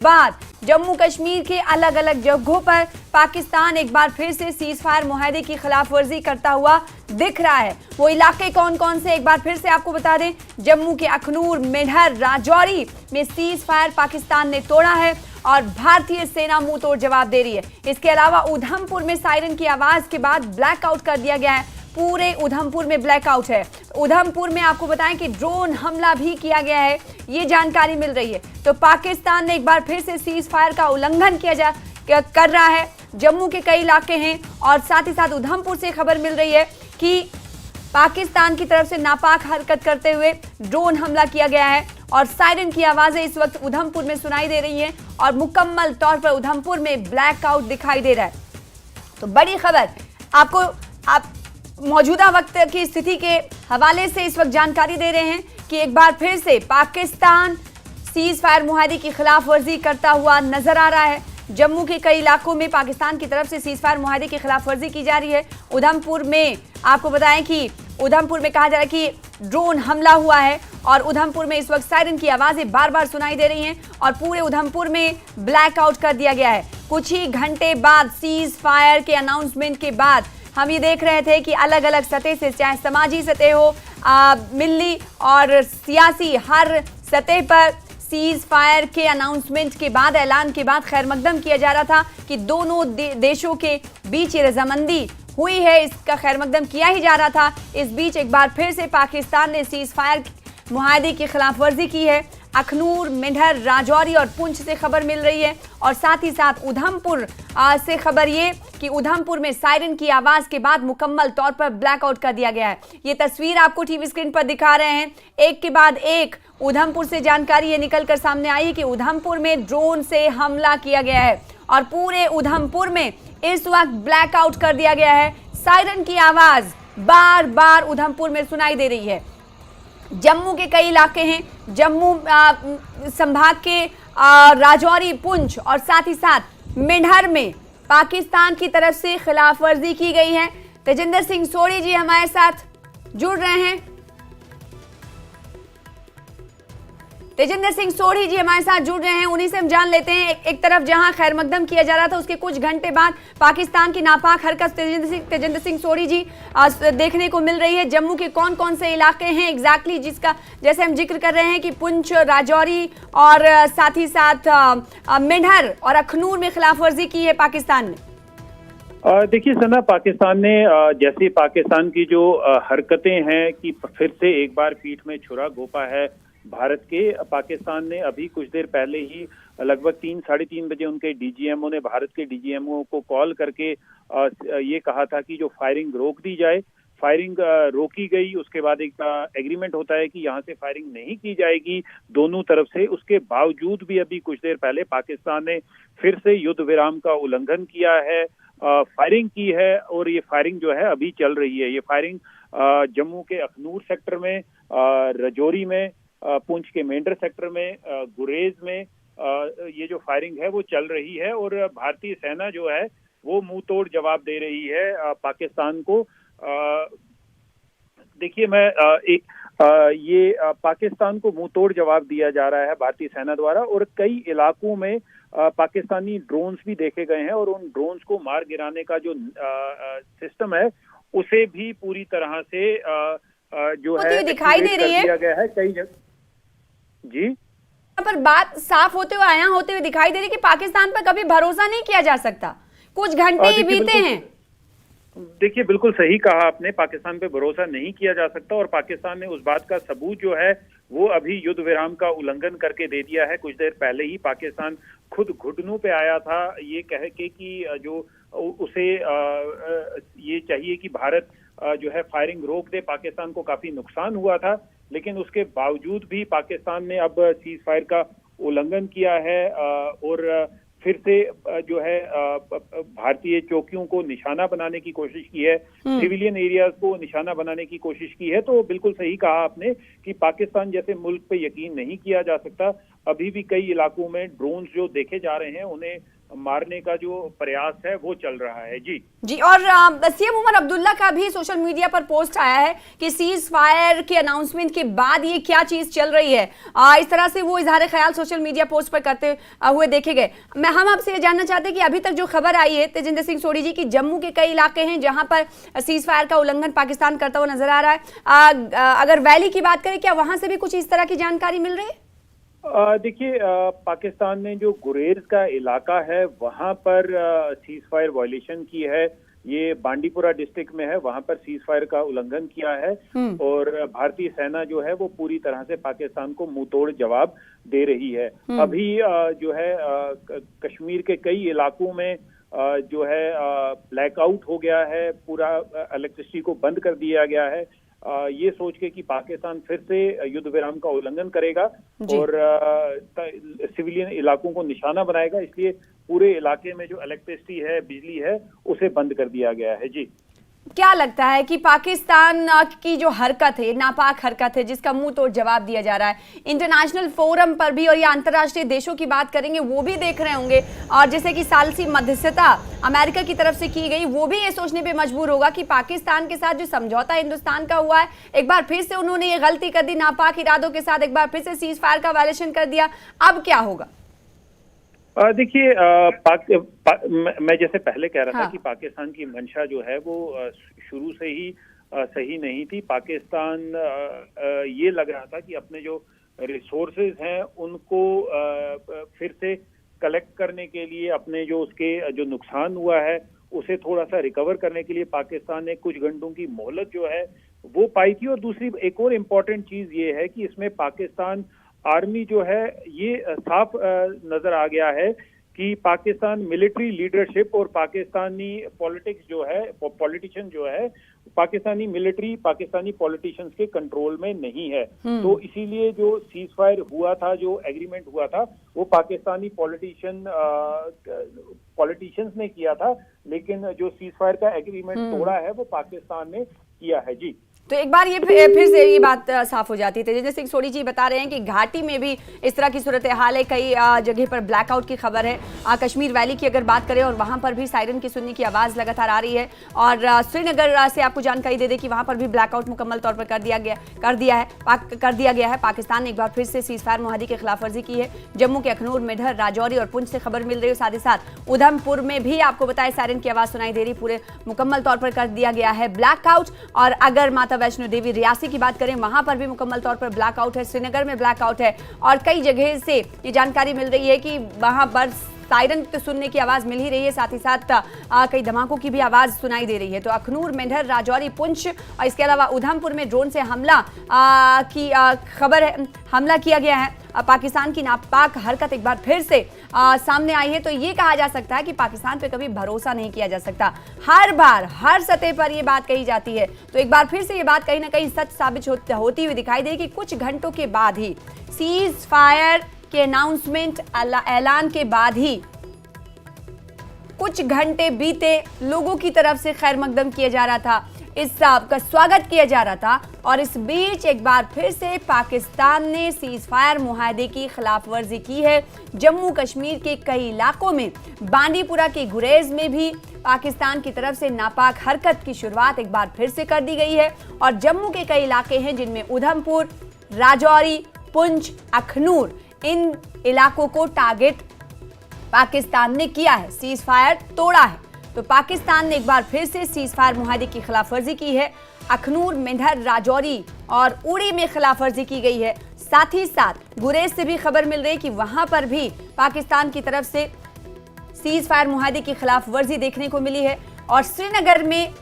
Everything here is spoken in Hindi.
बाद जम्मू कश्मीर के अलग अलग जगहों पर पाकिस्तान एक बार फिर से सीज फायर मुआहदे की खिलाफ वर्जी करता हुआ दिख रहा है। वो इलाके कौन कौन से एक बार फिर से आपको बता दें, जम्मू के अखनूर, मेंढर, राजौरी में सीज फायर पाकिस्तान ने तोड़ा है और भारतीय सेना मुंह तोड़ जवाब दे रही है। इसके अलावा उधमपुर में सायरन की आवाज के बाद ब्लैकआउट कर दिया गया है। पूरे उधमपुर में ब्लैकआउट है। उधमपुर में आपको बताएं कि ड्रोन हमला भी किया गया है, ये जानकारी मिल रही है। तो पाकिस्तान ने एक बार फिर से सीज फायर का उल्लंघन कर रहा है। जम्मू के कई इलाके हैं और साथ ही साथ उधमपुर से खबर मिल रही है कि पाकिस्तान की तरफ से नापाक हरकत करते हुए ड्रोन हमला किया गया है और सायरन की आवाजें इस वक्त उधमपुर में सुनाई दे रही हैं और मुकम्मल तौर पर उधमपुर में ब्लैकआउट दिखाई दे रहा है। तो बड़ी खबर आपको मौजूदा वक्त की स्थिति के हवाले से इस वक्त जानकारी दे रहे हैं कि एक बार फिर से पाकिस्तान सीज फायर मुआहदे की खिलाफ वर्जी करता हुआ नजर आ रहा है। जम्मू के कई इलाकों में पाकिस्तान की तरफ से सीज फायर मुआहदे की खिलाफ वर्जी की जा रही है। उधमपुर में आपको बताएं कि उधमपुर में कहा जा रहा है कि ड्रोन हमला हुआ है और उधमपुर में इस वक्त सायरन की आवाजें बार बार सुनाई दे रही हैं और पूरे उधमपुर में ब्लैकआउट कर दिया गया है। कुछ ही घंटे बाद सीज फायर के अनाउंसमेंट के बाद हम ये देख रहे थे कि अलग अलग सतह से, चाहे समाजी सतह हो, मिली और सियासी, हर सतह पर सीज फायर के अनाउंसमेंट के बाद, ऐलान के बाद खैर मकदम किया जा रहा था कि दोनों देशों के बीच ये रजामंदी हुई है, इसका खैर मकदम किया ही जा रहा था। इस बीच एक बार फिर से पाकिस्तान ने सीज फायर मुआहदे की खिलाफ वर्जी की है। अखनूर, मेंढर, राजौरी और पुंछ से खबर मिल रही है और साथ ही साथ उधमपुर से खबर ये कि उधमपुर में सायरन की आवाज के बाद मुकम्मल तौर पर ब्लैकआउट कर दिया गया है। ये तस्वीर आपको टीवी स्क्रीन पर दिखा रहे हैं। एक के बाद एक उधमपुर से जानकारी ये निकलकर सामने आई है कि उधमपुर में ड्रोन से हमला किया गया है और पूरे उधमपुर में इस वक्त ब्लैकआउट कर दिया गया है। सायरन की आवाज बार बार उधमपुर में सुनाई दे रही है। जम्मू के कई इलाके हैं, जम्मू संभाग के राजौरी, पुंछ और साथ ही साथ मेंढर में पाकिस्तान की तरफ से खिलाफ वर्जी की गई है। तेजिंदर सिंह सोढ़ी जी हमारे साथ जुड़ रहे हैं। तेजिंदर सिंह सोढ़ी जी हमारे साथ जुड़ रहे हैं, उन्हीं से हम जान लेते हैं। एक तरफ जहां खैर मकदम किया जा रहा था, उसके कुछ घंटे बाद पाकिस्तान की नापाक हरकत तेजिंदर सिंह सोढ़ी जी देखने को मिल रही है। जम्मू के कौन कौन से इलाके हैं एग्जैक्टली जिसका जैसे हम जिक्र कर रहे हैं कि पुंछ, राजौरी और साथ ही साथ मेंढर और अखनूर में खिलाफ वर्जी की है पाकिस्तान ने? देखिए सना, पाकिस्तान ने जैसे पाकिस्तान की जो हरकतें हैं कि फिर से एक बार पीठ में छुरा घोंपा है भारत के। पाकिस्तान ने अभी कुछ देर पहले ही लगभग 3-3:30 बजे उनके डीजीएमओ ने भारत के डीजीएमओ को कॉल करके ये कहा था कि जो फायरिंग रोक दी जाए। फायरिंग रोकी गई, उसके बाद एक एग्रीमेंट होता है कि यहाँ से फायरिंग नहीं की जाएगी दोनों तरफ से। उसके बावजूद भी अभी कुछ देर पहले पाकिस्तान ने फिर से युद्ध विराम का उल्लंघन किया है, फायरिंग की है और ये फायरिंग जो है अभी चल रही है। ये फायरिंग जम्मू के अखनूर सेक्टर में, राजौरी में, पुंछ के मेंढर सेक्टर में, गुरेज में ये जो फायरिंग है वो चल रही है और भारतीय सेना जो है वो मुंह तोड़ जवाब दे रही है पाकिस्तान को। देखिए ये पाकिस्तान को मुंह तोड़ जवाब दिया जा रहा है भारतीय सेना द्वारा और कई इलाकों में पाकिस्तानी ड्रोन्स भी देखे गए हैं और उन ड्रोन्स को मार गिराने का जो सिस्टम है उसे भी पूरी तरह से जो है दिखाई दे रही है गया है कई जगह। जी, पर बात साफ होते हुए दिखाई दे रही है कि पाकिस्तान पर कभी भरोसा नहीं किया जा सकता। कुछ घंटे ही बीते हैं। देखिए बिल्कुल सही कहा आपने, पाकिस्तान पे भरोसा नहीं किया जा सकता और पाकिस्तान ने उस बात का सबूत जो है वो अभी युद्ध विराम का उल्लंघन करके दे दिया है। कुछ देर पहले ही पाकिस्तान खुद घुटनों पे आया था ये कह के कि जो उसे ये चाहिए कि भारत जो है फायरिंग रोक दे। पाकिस्तान को काफी नुकसान हुआ था, लेकिन उसके बावजूद भी पाकिस्तान ने अब सीज फायर का उल्लंघन किया है और फिर से जो है भारतीय चौकियों को निशाना बनाने की कोशिश की है, सिविलियन एरियाज को निशाना बनाने की कोशिश की है। तो बिल्कुल सही कहा आपने कि पाकिस्तान जैसे मुल्क पे यकीन नहीं किया जा सकता। अभी भी कई इलाकों में ड्रोन जो देखे जा रहे हैं, उन्हें मारने का जो प्रयास है वो चल रहा है। जी और सीएम उमर अब्दुल्ला का भी सोशल मीडिया पर पोस्ट आया है कि सीज फायर के अनाउंसमेंट के बाद ये क्या चीज चल रही है। इस तरह से वो इजहार ख्याल सोशल मीडिया पोस्ट पर करते हुए देखे गए। हम आपसे ये जानना चाहते हैं कि अभी तक जो खबर आई है तेजिंदर सिंह सोढी जी की, जम्मू के कई इलाके हैं जहां पर सीज फायर का उल्लंघन पाकिस्तान करता हुआ नजर आ रहा है। अगर वैली की बात करें, क्या वहां से भी कुछ इस तरह की जानकारी मिल रही है? देखिए, पाकिस्तान ने जो गुरेज का इलाका है वहां पर सीज फायर वायलेशन की है। ये बांडीपुरा डिस्ट्रिक्ट में है, वहां पर सीज फायर का उल्लंघन किया है और भारतीय सेना जो है वो पूरी तरह से पाकिस्तान को मुंहतोड़ जवाब दे रही है। अभी जो है कश्मीर के कई इलाकों में जो है ब्लैकआउट हो गया है, पूरा इलेक्ट्रिसिटी को बंद कर दिया गया है, ये सोच के कि पाकिस्तान फिर से युद्ध विराम का उल्लंघन करेगा और सिविलियन इलाकों को निशाना बनाएगा, इसलिए पूरे इलाके में जो इलेक्ट्रिसिटी है, बिजली है, उसे बंद कर दिया गया है। जी, क्या लगता है कि पाकिस्तान की जो हरकत है, नापाक हरकत है, जिसका मुंह तोड़ जवाब दिया जा रहा है, इंटरनेशनल फोरम पर भी और या अंतर्राष्ट्रीय देशों की बात करेंगे वो भी देख रहे होंगे, और जैसे कि सालसी मध्यस्थता अमेरिका की तरफ से की गई, वो भी ये सोचने पे मजबूर होगा कि पाकिस्तान के साथ जो समझौता हिंदुस्तान का हुआ है, एक बार फिर से उन्होंने ये गलती कर दी, नापाक इरादों के साथ एक बार फिर से सीज फायर का वायलेशन कर दिया। अब क्या होगा? देखिए, मैं जैसे पहले कह रहा था कि पाकिस्तान की मंशा जो है वो शुरू से ही सही नहीं थी। पाकिस्तान ये लग रहा था कि अपने जो रिसोर्सेज हैं उनको फिर से कलेक्ट करने के लिए, अपने जो उसके जो नुकसान हुआ है उसे थोड़ा सा रिकवर करने के लिए पाकिस्तान ने कुछ घंटों की मोहलत जो है वो पाई थी। और दूसरी एक और इम्पोर्टेंट चीज ये है कि इसमें पाकिस्तान आर्मी जो है ये साफ नजर आ गया है कि पाकिस्तान मिलिट्री लीडरशिप और पाकिस्तानी पॉलिटिक्स जो है, पॉलिटिशियन जो है, पाकिस्तानी मिलिट्री पाकिस्तानी पॉलिटिशियंस के कंट्रोल में नहीं है। तो इसीलिए जो सीज फायर हुआ था, जो एग्रीमेंट हुआ था, वो पाकिस्तानी पॉलिटिशियंस ने किया था, लेकिन जो सीज फायर का एग्रीमेंट तोड़ा है वो पाकिस्तान ने किया है। जी, तो एक बार ये फिर से ये बात साफ हो जाती है। तेजिंदर सिंह सोढी जी बता रहे हैं कि घाटी में भी इस तरह की सूरत हाल है, कई जगह पर ब्लैकआउट की खबर है। कश्मीर वैली की अगर बात करें और वहां पर भी सायरन की सुनने की आवाज़ लगातार आ रही है, और श्रीनगर से आपको जानकारी दे दें कि वहां पर भी ब्लैकआउट मुकम्मल तौर पर कर दिया गया है। पाकिस्तान ने एक बार फिर से सीज फायर मुआहदे की खिलाफवर्जी की है। जम्मू के अखनूर, मेढर, राजौरी और पुंछ से खबर मिल रही है। साथ ही साथ उधमपुर में भी आपको बताया सायरन की आवाज़ सुनाई दे रही, पूरे मुकम्मल तौर पर कर दिया गया है ब्लैकआउट। और अगर माता वैष्णो देवी रियासी की बात करें, वहां पर भी मुकम्मल तौर पर ब्लैकआउट है। श्रीनगर में ब्लैकआउट है और कई जगह से ये जानकारी मिल रही है कि वहां पर सायरन तो सुनने की आवाज मिल ही रही है, साथ ही साथ कई धमाकों की भी आवाज सुनाई दे रही है। तो अखनूर, मेंढर, राजौरी, पुंछ और इसके अलावा उधमपुर में ड्रोन से हमला की खबर है, हमला किया गया है। पाकिस्तान की नापाक हरकत एक बार फिर से सामने आई है। तो ये कहा जा सकता है कि पाकिस्तान पे कभी भरोसा नहीं किया जा सकता। हर बार हर सतह पर ये बात कही जाती है, तो एक बार फिर से ये बात कहीं ना कहीं सच साबित होती हुई दिखाई दे कि कुछ घंटों के बाद ही, सीज फायर के अनाउंसमेंट ऐलान के बाद ही कुछ घंटे बीते, लोगों की तरफ से खैर मकदम किया जा रहा था, इस का स्वागत किया जा रहा था, और इस बीच एक बार फिर से पाकिस्तान ने सीज फायर मुआहदे की खिलाफ वर्जी की है। जम्मू कश्मीर के कई इलाकों में, बांडीपुरा के गुरेज में भी पाकिस्तान की तरफ से नापाक हरकत की शुरुआत एक बार फिर से कर दी गई है। और जम्मू के कई इलाके हैं जिनमें उधमपुर, राजौरी, पुंछ, अखनूर, इन इलाकों को टारगेट पाकिस्तान ने किया है, सीज फायर तोड़ा है। तो पाकिस्तान ने एक बार फिर से सीज फायर मुआहदे की खिलाफवर्जी की है। अखनूर, मेंढर, राजौरी और उड़ी में खिलाफवर्जी की गई है। साथ ही साथ गुरेज से भी खबर मिल रही है कि वहां पर भी पाकिस्तान की तरफ से सीज फायर मुआहदे की खिलाफवर्जी देखने को मिली है। और श्रीनगर में